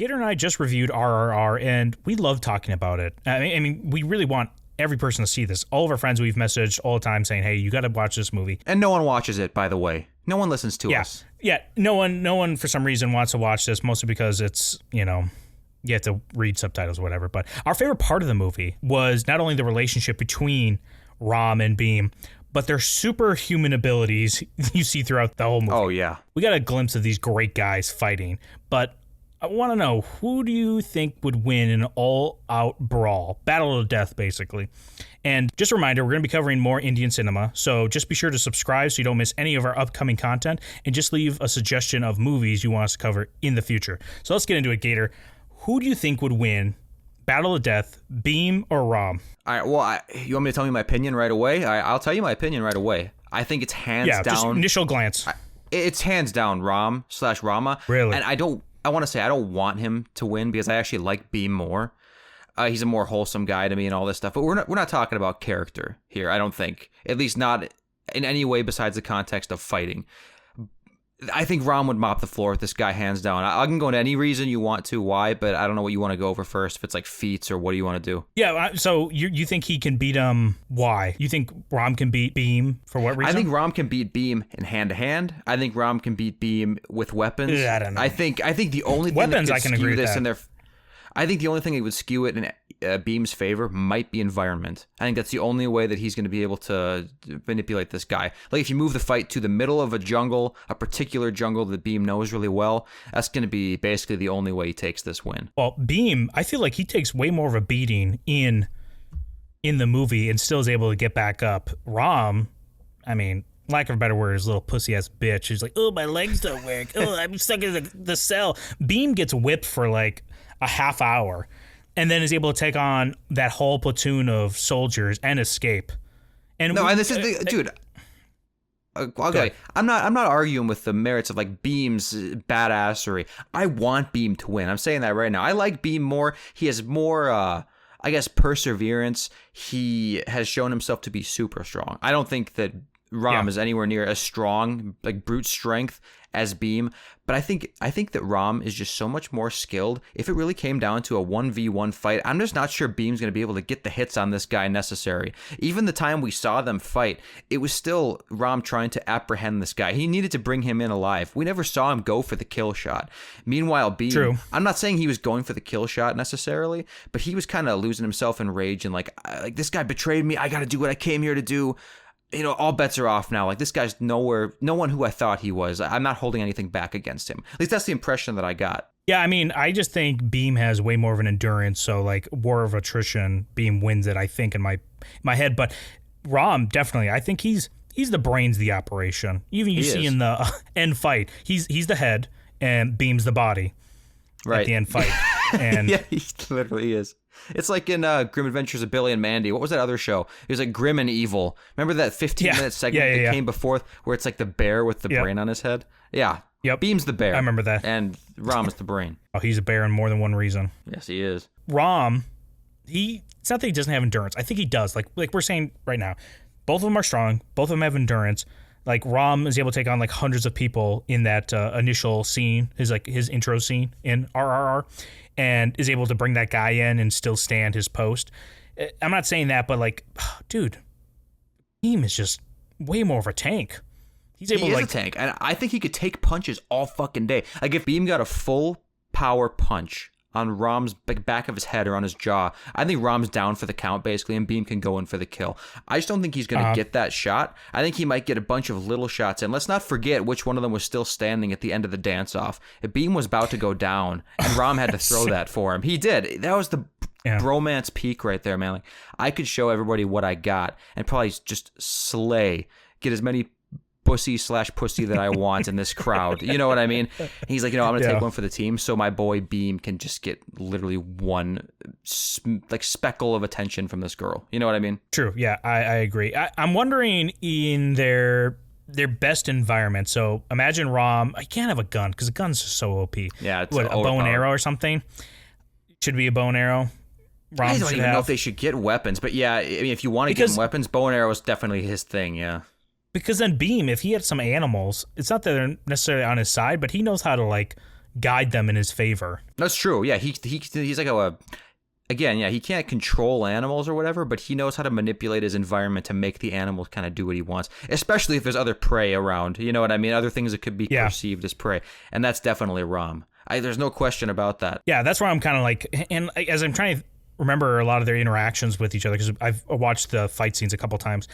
Gator and I just reviewed RRR, and we love talking about it. I mean, we really want every person to see this. All of our friends we've messaged all the time saying, hey, you got to watch this movie. And no one watches it, by the way. No one listens to us. Yeah, no one for some reason wants to watch this, mostly because it's, you have to read subtitles or whatever. But our favorite part of the movie was not only the relationship between Rom and Bheem, but their superhuman abilities you see throughout the whole movie. Oh, yeah. We got a glimpse of these great guys fighting, but I want to know, who do you think would win in an all-out brawl? Battle to death, basically. And just a reminder, we're going to be covering more Indian cinema, so just be sure to subscribe so you don't miss any of our upcoming content, and just leave a suggestion of movies you want us to cover in the future. So let's get into it, Gator. Who do you think would win, battle to death, Bheem or Rom? All right, well, you want me to tell you my opinion right away? I'll tell you my opinion right away. I think it's hands down. Just initial glance. It's hands down Rom/Rama. Really? And I want to say I don't want him to win because I actually like Bheem more. He's a more wholesome guy to me and all this stuff. But we're not talking about character here, I don't think. At least not in any way besides the context of fighting. I think Rom would mop the floor with this guy hands down. I can go into any reason you want to, why, but I don't know what you want to go over first, if it's like feats or what do you want to do? Yeah, so you think he can beat him, why? You think Rom can beat Bheem for what reason? I think Rom can beat Bheem in hand-to-hand. I think Rom can beat Bheem with weapons. I don't know. I think the only thing weapons, that I can skew agree this with in that. their... I think the only thing that would skew it in Bheem's favor might be environment. I think that's the only way that he's going to be able to manipulate this guy. Like if you move the fight to the middle of a jungle, a particular jungle that Bheem knows really well, that's going to be basically the only way he takes this win. Well, Bheem, I feel like he takes way more of a beating in the movie and still is able to get back up. Rom, I mean, lack of a better word, is a little pussy-ass bitch. He's like, oh, my legs don't work. Oh, I'm stuck in the cell. Bheem gets whipped for like a half hour and then is able to take on that whole platoon of soldiers and escape. And this is the dude. Okay, I'm not arguing with the merits of like Bheem's badassery. I want Bheem to win. I'm saying that right now. I like Bheem more. He has more, I guess, perseverance. He has shown himself to be super strong. I don't think that Rom is anywhere near as strong, like brute strength, as Bheem, but I think that Rom is just so much more skilled. If it really came down to a 1v1 fight, I'm just not sure Bheem's going to be able to get the hits on this guy necessary. Even the time we saw them fight, it was still Rom trying to apprehend this guy. He needed to bring him in alive. We never saw him go for the kill shot. Meanwhile, Bheem, True. I'm not saying he was going for the kill shot necessarily, but he was kind of losing himself in rage and like this guy betrayed me. I got to do what I came here to do. You know, all bets are off now. Like, this guy's no one who I thought he was. I'm not holding anything back against him. At least that's the impression that I got. Yeah, I mean, I just think Bheem has way more of an endurance, so, like, war of attrition, Bheem wins it, I think, in my head. But Rom, definitely, I think he's the brains of the operation. Even you see in the end fight, he's the head, and Beam's the body at the end fight. And yeah, he literally is. It's like in Grim Adventures of Billy and Mandy. What was that other show? It was like Grim and Evil. Remember that 15-minute segment that came before where it's like the bear with the brain on his head? Yeah. Yep. Beam's the bear. I remember that. And Rom is the brain. Oh, he's a bear in more than one reason. Yes, he is. Rom, it's not that he doesn't have endurance. I think he does. Like we're saying right now, both of them are strong. Both of them have endurance. Like Rom is able to take on like hundreds of people in that initial scene, his intro scene in RRR, and is able to bring that guy in and still stand his post. I'm not saying that, but like, dude, Bheem is just way more of a tank. He's able he to is a tank, and I think he could take punches all fucking day. Like if Bheem got a full power punch on Rom's back of his head or on his jaw, I think Rom's down for the count basically, and Bheem can go in for the kill. I just don't think he's going to get that shot. I think he might get a bunch of little shots, and let's not forget which one of them was still standing at the end of the dance-off. If Bheem was about to go down, and Rom had to throw that for him. He did. That was the bromance peak right there, man. Like, I could show everybody what I got and probably just get as many pussy that I want in this crowd. You know what I mean? He's like, I'm going to take one for the team so my boy Bheem can just get literally one speckle of attention from this girl. You know what I mean? True. Yeah, I agree. I'm wondering in their best environment. So imagine Rom, I can't have a gun because a gun's just so OP. Yeah, it's a bow and arrow or something? Should be a bow and arrow. Rom I don't even know if they should get weapons, but yeah, I mean, if you want to give him weapons, bow and arrow is definitely his thing, yeah. Because then Bheem, if he had some animals, it's not that they're necessarily on his side, but he knows how to, like, guide them in his favor. That's true. Yeah, he's like again, yeah, he can't control animals or whatever, but he knows how to manipulate his environment to make the animals kind of do what he wants, especially if there's other prey around. You know what I mean? Other things that could be perceived as prey. And that's definitely Rom. There's no question about that. Yeah, that's where I'm kind of like, and as I'm trying to remember a lot of their interactions with each other, because I've watched the fight scenes a couple times,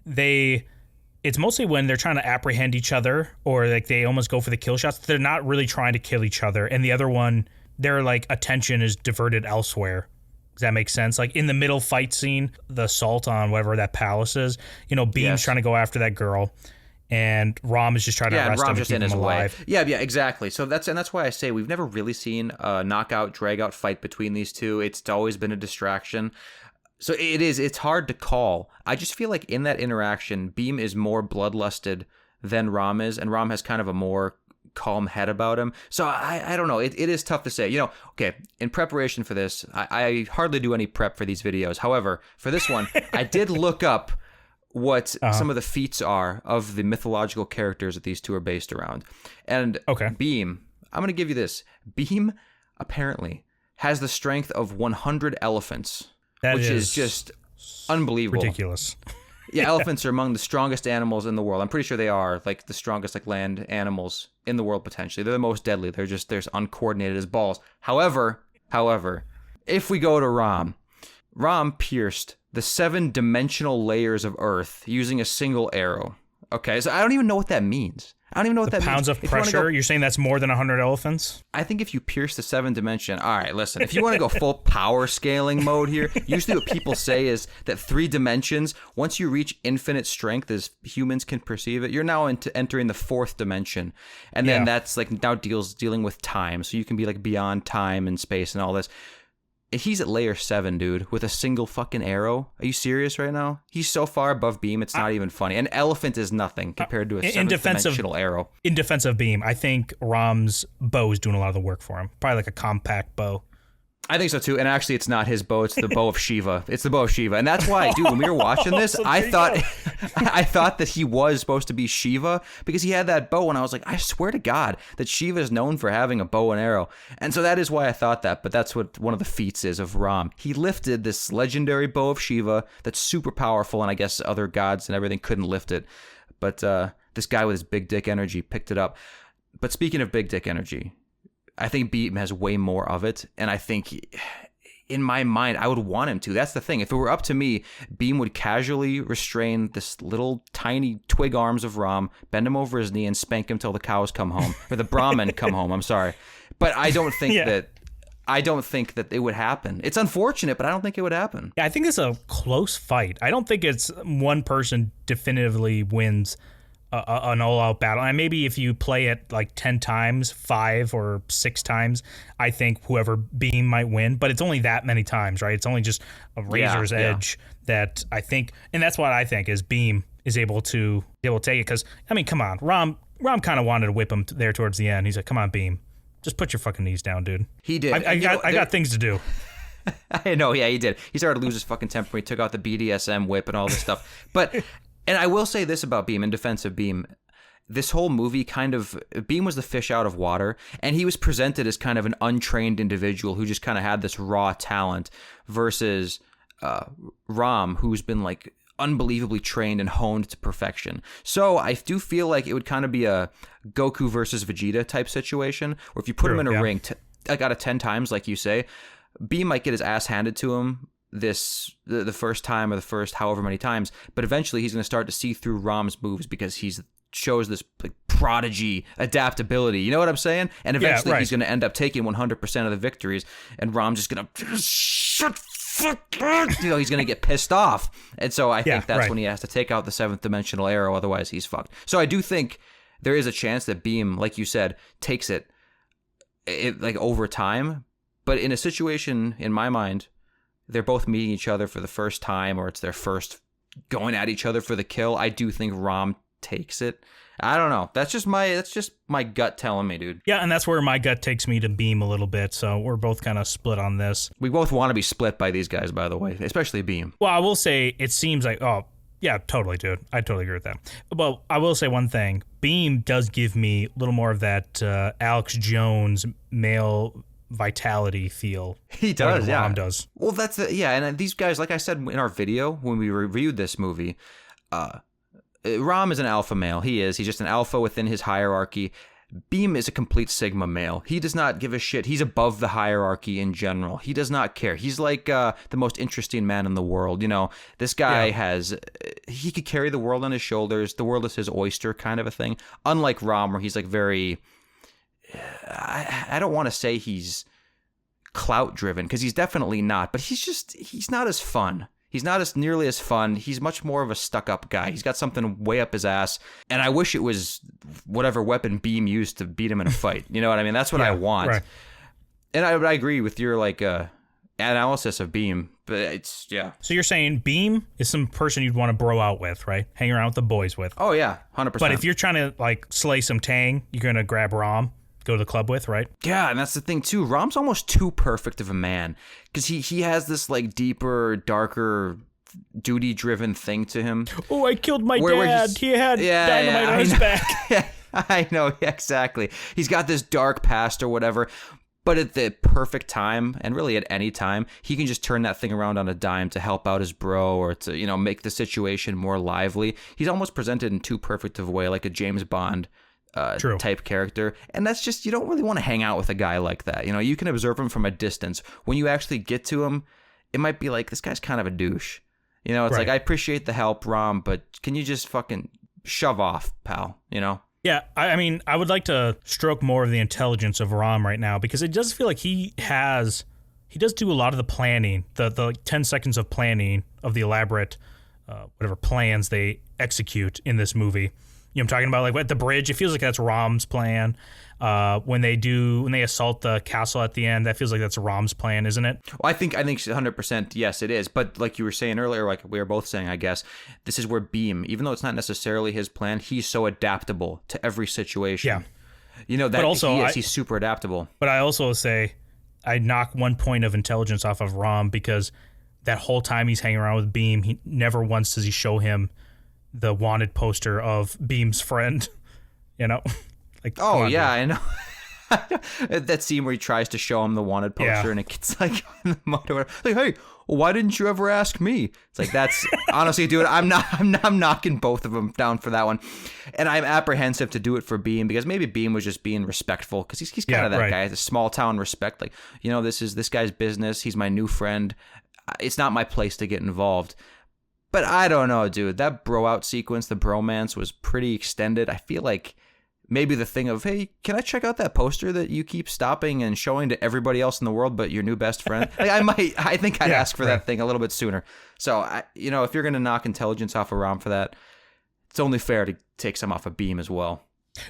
it's mostly when they're trying to apprehend each other, or like they almost go for the kill shots. They're not really trying to kill each other. And the other one, their like attention is diverted elsewhere. Does that make sense? Like in the middle fight scene, the assault on whatever that palace is, Bheem's trying to go after that girl, and Rom is just trying to arrest him and keep him alive. Yeah, exactly. So that's why I say we've never really seen a knockout, drag-out fight between these two. It's always been a distraction. So it's hard to call. I just feel like in that interaction, Bheem is more bloodlusted than Rom is, and Rom has kind of a more calm head about him. So I don't know. It is tough to say. Okay, in preparation for this, I hardly do any prep for these videos. However, for this one, I did look up what some of the feats are of the mythological characters that these two are based around. And Bheem, I'm going to give you this. Bheem apparently has the strength of 100 elephants, which is just unbelievable. Ridiculous. Yeah, elephants are among the strongest animals in the world. I'm pretty sure they are like the strongest like land animals in the world potentially. They're the most deadly. They're uncoordinated as balls. However, if we go to Rom pierced the 7-dimensional layers of Earth using a single arrow. Okay, so I don't even know what that means. I don't even know what that means. Pounds of pressure? You're saying that's more than 100 elephants? I think if you pierce the 7th dimension... All right, listen. If you want to go full power scaling mode here, usually what people say is that 3 dimensions, once you reach infinite strength as humans can perceive it, you're now entering the 4th dimension. And then that's like now dealing with time. So you can be like beyond time and space and all this. He's at layer 7, dude, with a single fucking arrow. Are you serious right now? He's so far above Bheem, it's not even funny. An elephant is nothing compared to a 7th-dimensional arrow. In defense of Bheem, I think Rom's bow is doing a lot of the work for him. Probably like a compact bow. I think so too, and actually it's not his bow, it's the bow of Shiva. It's the bow of Shiva, and that's why, dude, when we were watching this, so I thought that he was supposed to be Shiva, because he had that bow, and I was like, I swear to God that Shiva is known for having a bow and arrow, and so that is why I thought that, but that's what one of the feats is of Rom. He lifted this legendary bow of Shiva that's super powerful, and I guess other gods and everything couldn't lift it, but this guy with his big dick energy picked it up. But speaking of big dick energy, I think Bheem has way more of it, and I think in my mind, I would want him to. That's the thing. If it were up to me, Bheem would casually restrain this little tiny twig arms of Rom, bend him over his knee, and spank him till the cows come home, or the Brahmin come home. I'm sorry, but I don't think that it would happen. It's unfortunate, but I don't think it would happen. Yeah, I think it's a close fight. I don't think it's one person definitively wins an all-out battle. And maybe if you play it like 10 times, 5 or 6 times, I think whoever Bheem might win. But it's only that many times, right? It's only just a razor's edge that I think, and that's what I think is Bheem is able to take it. Because I mean, come on, Rom kind of wanted to whip him there towards the end. He's like, "Come on, Bheem, just put your fucking knees down, dude." He did. I got things to do. I know. Yeah, he did. He started to lose his fucking temper. He took out the BDSM whip and all this stuff, but. And I will say this about Bheem, in defense of Bheem, this whole movie Bheem was the fish out of water, and he was presented as kind of an untrained individual who just kind of had this raw talent versus Rom, who's been like unbelievably trained and honed to perfection. So I do feel like it would kind of be a Goku versus Vegeta type situation, where if you put him in a ring, like out of 10 times, like you say, Bheem might get his ass handed to him the first time or the first however many times, but eventually he's going to start to see through Rom's moves because he's shows this like prodigy adaptability, you know what I'm saying? And eventually he's going to end up taking 100% of the victories, and Rom's just going to shut fuck up. He's going to get pissed off, and so I think that's when he has to take out the 7th dimensional arrow, otherwise he's fucked. So I do think there is a chance that Bheem, like you said, takes it like over time, but in a situation in my mind, they're both meeting each other for the first time, or it's their first going at each other for the kill. I do think Rom takes it. I don't know. That's just my gut telling me, dude. Yeah, and that's where my gut takes me to Bheem a little bit. So we're both kind of split on this. We both want to be split by these guys, by the way, especially Bheem. Well, I will say it seems like Yeah, totally, dude. I totally agree with that. Well, I will say one thing. Bheem does give me a little more of that Alex Jones male vitality feel. He does, yeah. Rom does. Well, that's yeah. And these guys, like I said in our video when we reviewed this movie, Rom is an alpha male. He is. He's just an alpha within his hierarchy. Bheem is a complete Sigma male. He does not give a shit. He's above the hierarchy in general. He does not care. He's like the most interesting man in the world. You know, this guy he could carry the world on his shoulders. The world is his oyster kind of a thing. Unlike Rom, where he's like very, I don't want to say he's clout driven, because he's definitely not, but he's not as fun. He's not as nearly as fun. He's much more of a stuck-up guy. He's got something way up his ass, and I wish it was whatever weapon Bheem used to beat him in a fight. You know what I mean? That's what I want. Right. And I agree with your analysis of Bheem, but it's So you're saying Bheem is some person you'd want to bro out with, right? Hang around with the boys with. Oh yeah, 100%. But if you're trying to like slay some Tang, you're gonna grab Rom. Go to the club with, right? Yeah, and that's the thing too. Rom's almost too perfect of a man, because he has this like deeper, darker, duty-driven thing to him. Oh, I killed my dad. He had dynamite on his back. I know, exactly. He's got this dark past or whatever, but at the perfect time, and really at any time, he can just turn that thing around on a dime to help out his bro, or to, you know, make the situation more lively. He's almost presented in too perfect of a way, like a James Bond type character, and that's just, you don't really want to hang out with a guy like that. You know, you can observe him from a distance. When you actually get to him, it might be like, this guy's kind of a douche. You know, it's like, I appreciate the help, Rom, but can you just fucking shove off, pal? You know? Yeah, I mean, I would like to stroke more of the intelligence of Rom right now, because it does feel like he does do a lot of the planning, the 10 seconds of planning of the elaborate whatever plans they execute in this movie. You know, I'm talking about like at the bridge. It feels like that's Rom's plan. When they assault the castle at the end, that feels like that's Rom's plan, isn't it? Well, I think 100% yes, it is. But like you were saying earlier, like we were both saying, I guess this is where Bheem, even though it's not necessarily his plan, he's so adaptable to every situation. Yeah, you know that. But also, he's super adaptable. But I also say I knock 1 point of intelligence off of Rom, because that whole time he's hanging around with Bheem, he never once does he show him the wanted poster of Bheem's friend, you know? Like, oh yeah, I know. That scene where he tries to show him the wanted poster, and it gets like in the mud or whatever. Like, hey, why didn't you ever ask me? It's like, that's honestly, dude, I'm knocking both of them down for that one, and I'm apprehensive to do it for Bheem, because maybe Bheem was just being respectful, because he's kind of that guy, the small town respect. Like, you know, this is this guy's business. He's my new friend. It's not my place to get involved. But I don't know, dude. That bro out sequence, the bromance, was pretty extended. I feel like maybe the thing of, hey, can I check out that poster that you keep stopping and showing to everybody else in the world but your new best friend? Like, I think I'd ask for that thing a little bit sooner. So, you know, if you're going to knock intelligence off of Rom for that, it's only fair to take some off of Bheem as well.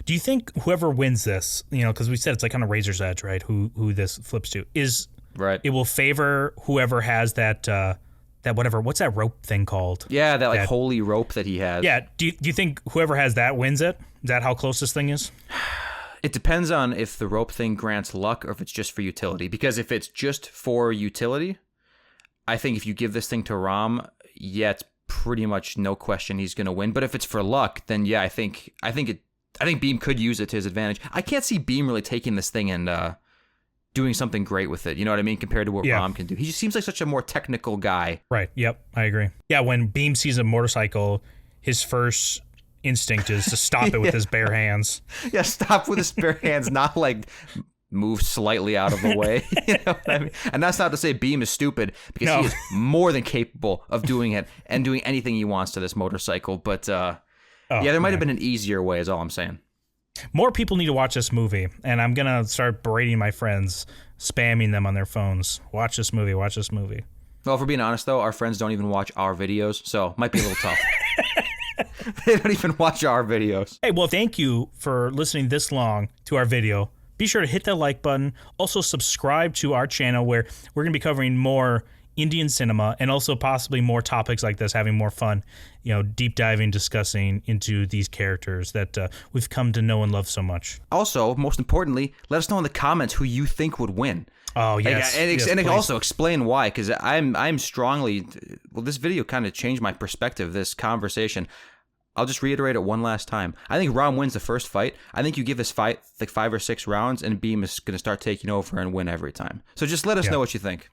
Do you think whoever wins this, you know, because we said it's like on a razor's edge, right? Who this flips to is right. It will favor whoever has that whatever, what's that rope thing called? Yeah, that like holy rope that he has. Yeah, do you think whoever has that wins it? Is that how close this thing is? It depends on if the rope thing grants luck or if it's just for utility. Because if it's just for utility, I think if you give this thing to Rom, yeah, it's pretty much no question he's going to win. But if it's for luck, then yeah, I think Bheem could use it to his advantage. I can't see Bheem really taking this thing and doing something great with it, you know what I mean, compared to what Rom can do. He just seems like such a more technical guy. Right, yep, I agree. Yeah, when Bheem sees a motorcycle, his first instinct is to stop it with his bare hands. Yeah, stop with his bare hands, not like move slightly out of the way. You know what I mean? And that's not to say Bheem is stupid, because he is more than capable of doing it and doing anything he wants to this motorcycle. But there might have been an easier way, is all I'm saying. More people need to watch this movie, and I'm going to start berating my friends, spamming them on their phones. Watch this movie. Well, if we're being honest, though, our friends don't even watch our videos, so it might be a little tough. They don't even watch our videos. Hey, well, thank you for listening this long to our video. Be sure to hit that like button. Also, subscribe to our channel, where we're going to be covering more Indian cinema, and also possibly more topics like this, having more fun, you know, deep diving, discussing into these characters that we've come to know and love so much. Also, most importantly, let us know in the comments who you think would win. Oh yes, and also explain why, because I'm strongly. Well, this video kind of changed my perspective. This conversation. I'll just reiterate it one last time. I think Rom wins the first fight. I think you give this fight like 5 or 6 rounds, and Bheem is going to start taking over and win every time. So just let us know what you think.